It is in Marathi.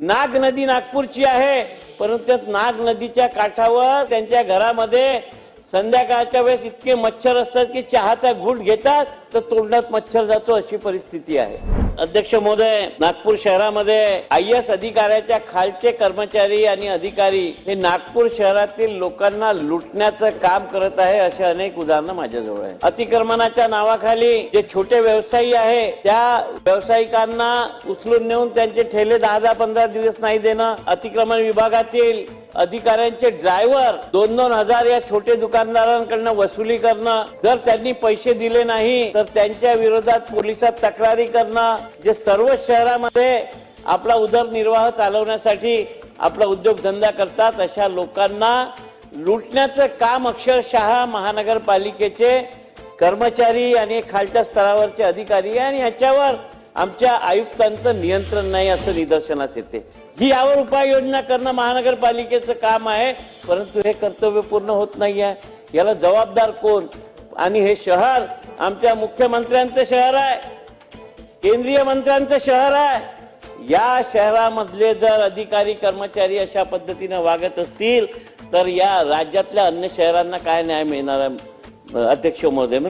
नाग नदी नागपूरची आहे, परंतु त्या नाग नदीच्या काठावर त्यांच्या घरामध्ये संध्याकाळच्या वेळेस इतके मच्छर असतात की चहाचा घूट घेतात तर तोंडात मच्छर जातो, अशी परिस्थिती आहे। अध्यक्ष महोदय, नागपूर शहरामध्ये IAS अधिकाऱ्याच्या खालचे कर्मचारी आणि अधिकारी हे नागपूर शहरातील लोकांना लुटण्याचं काम करत आहे, असे अनेक उदाहरणं माझ्याजवळ आहे। अतिक्रमणाच्या नावाखाली जे छोटे व्यवसायी आहे त्या व्यावसायिकांना उचलून नेऊन त्यांचे ठेले 10-15 दिवस नाही देणं, अतिक्रमण विभागातील अधिकाऱ्यांचे ड्रायव्हर 2-2 हजार या छोटे दुकानदारांकडून वसुली करणं, जर त्यांनी पैसे दिले नाही तर त्यांच्या विरोधात पोलिसात तक्रारी करणं, जे सर्व शहरामध्ये आपला उदरनिर्वाह चालवण्यासाठी आपला उद्योगधंदा करतात अशा लोकांना लुटण्याचं काम अक्षरशः महानगरपालिकेचे कर्मचारी आणि खालच्या स्तरावरचे अधिकारी आणि याच्यावर आमच्या आयुक्तांचं नियंत्रण नाही असं निदर्शनास येते। ही यावर उपाययोजना करणं महानगरपालिकेचं काम आहे, परंतु हे कर्तव्य पूर्ण होत नाही आहे। याला जबाबदार कोण? आणि हे शहर आमच्या मुख्यमंत्र्यांचं शहर आहे, केंद्रीय मंत्र्यांचं शहर आहे। या शहरामधले जर अधिकारी कर्मचारी अशा पद्धतीने वागत असतील तर या राज्यातल्या अन्य शहरांना काय न्याय मिळणार आहे? अध्यक्ष महोदय,